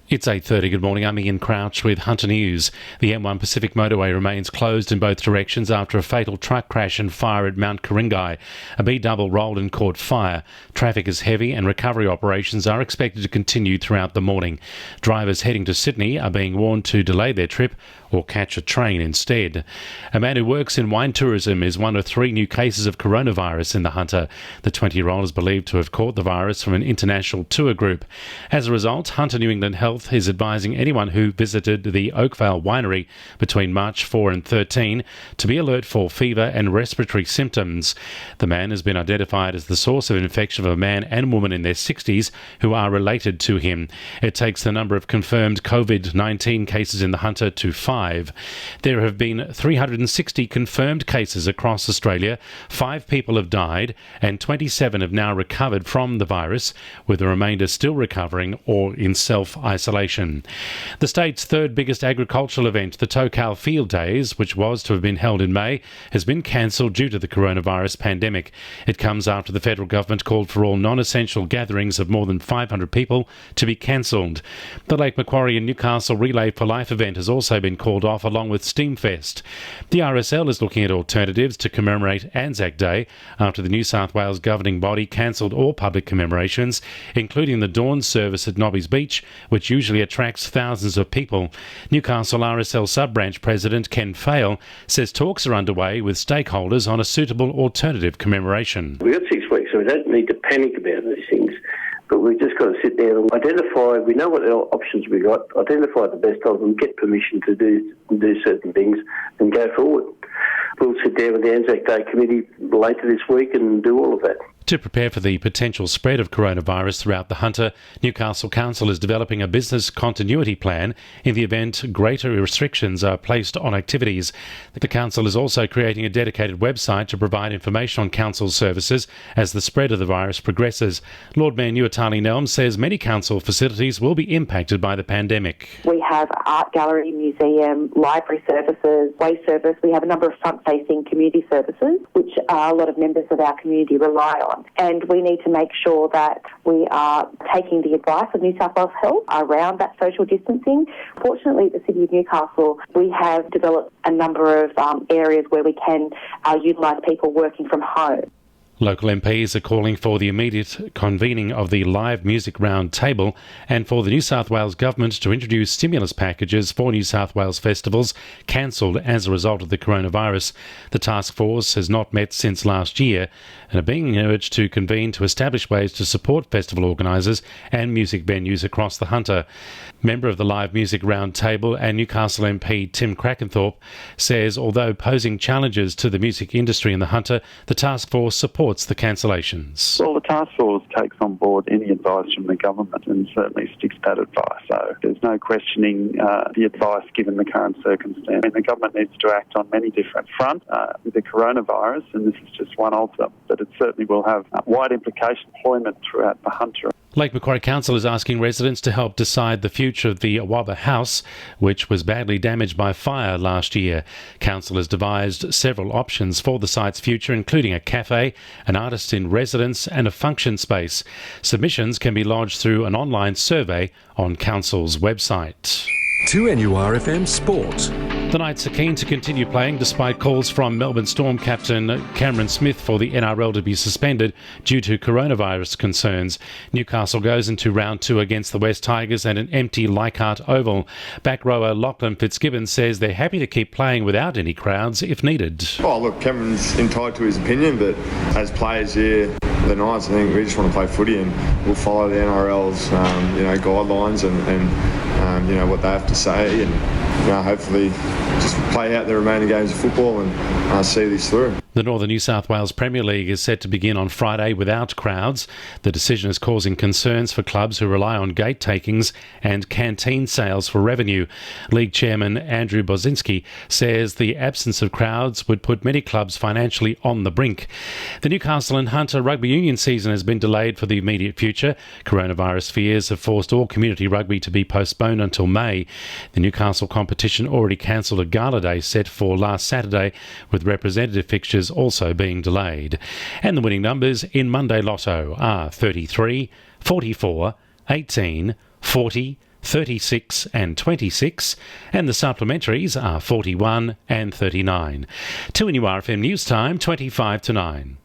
It's 8:30. Good morning. I'm Ian Crouch with Hunter News. The M1 Pacific motorway remains closed in both directions after a fatal truck crash and fire at Mount Ku-ring-gai. A B-double rolled and caught fire. Traffic is heavy and recovery operations are expected to continue throughout the morning. Drivers heading to Sydney are being warned to delay their trip or catch a train instead. A man who works in wine tourism is one of 3 new cases of coronavirus in the Hunter. The 20-year-old is believed to have caught the virus from an international tour group. As a result, Hunter New England Health is advising anyone who visited the Oakvale Winery between March 4 and 13 to be alert for fever and respiratory symptoms. The man has been identified as the source of infection of a man and woman in their 60s who are related to him. It takes the number of confirmed COVID-19 cases in the Hunter to 5. There have been 360 confirmed cases across Australia. 5 people have died and 27 have now recovered from the virus, with the remainder still recovering or in self-isolation. The state's third biggest agricultural event, the Tocal Field Days, which was to have been held in May, has been cancelled due to the coronavirus pandemic. It comes after the federal government called for all non-essential gatherings of more than 500 people to be cancelled. The Lake Macquarie and Newcastle Relay for Life event has also been called off, along with Steamfest. The RSL is looking at alternatives to commemorate Anzac Day after the New South Wales governing body cancelled all public commemorations, including the dawn service at Nobby's Beach, which usually attracts thousands of people. Newcastle RSL sub-branch president Ken Fale says talks are underway with stakeholders on a suitable alternative commemoration. We've got 6 weeks, so we don't need to panic about these things, but we've just got to sit there and identify, we know what options we've got, identify the best of them, get permission to do certain things and go forward. We'll sit down with the Anzac Day committee later this week and do all of that. To prepare for the potential spread of coronavirus throughout the Hunter, Newcastle Council is developing a business continuity plan in the event greater restrictions are placed on activities. The council is also creating a dedicated website to provide information on council services as the spread of the virus progresses. Lord Mayor Nuatali Nelm says many council facilities will be impacted by the pandemic. We have art gallery, museum, library services, waste service. We have a number of front-facing community services, which a lot of members of our community rely on. And we need to make sure that we are taking the advice of New South Wales Health around that social distancing. Fortunately, at the City of Newcastle, we have developed a number of areas where we can utilise people working from home. Local MPs are calling for the immediate convening of the live music round table and for the New South Wales Government to introduce stimulus packages for New South Wales festivals cancelled as a result of the coronavirus. The task force has not met since last year and are being urged to convene to establish ways to support festival organisers and music venues across the Hunter. Member of the Live Music Round Table and Newcastle MP Tim Crackenthorpe says although posing challenges to the music industry in the Hunter, the task force supports the cancellations. Well, the task force takes on board any advice from the government and certainly sticks to that advice. So there's no questioning the advice given the current circumstance. And the government needs to act on many different fronts with the coronavirus, and this is just one of them. But it certainly will have wide implications employment throughout the Hunter. Lake Macquarie Council is asking residents to help decide the future of the Awaba House, which was badly damaged by fire last year. Council has devised several options for the site's future, including a cafe, an artist in residence and a function space. Submissions can be lodged through an online survey on Council's website. 2NURFM Sport. The Knights are keen to continue playing despite calls from Melbourne Storm captain Cameron Smith for the NRL to be suspended due to coronavirus concerns. Newcastle goes into round 2 against the West Tigers at an empty Leichhardt Oval. Back rower Lachlan Fitzgibbon says they're happy to keep playing without any crowds if needed. Oh, look, Cameron's entitled to his opinion, but as players here, the Knights, I think we just want to play footy and we'll follow the NRL's guidelines and what they have to say, and hopefully just play out the remaining games of football and see this through. The Northern New South Wales Premier League is set to begin on Friday without crowds. The decision is causing concerns for clubs who rely on gate takings and canteen sales for revenue. League chairman Andrew Bozinski says the absence of crowds would put many clubs financially on the brink. The Newcastle and Hunter rugby union season has been delayed for the immediate future. Coronavirus fears have forced all community rugby to be postponed until May. The Newcastle competition already cancelled a gala day set for last Saturday, with representative fixtures also being delayed. And the winning numbers in Monday Lotto are 33, 44, 18, 40, 36 and 26, and the supplementaries are 41 and 39. 2NURFM News Time, 25 to 9.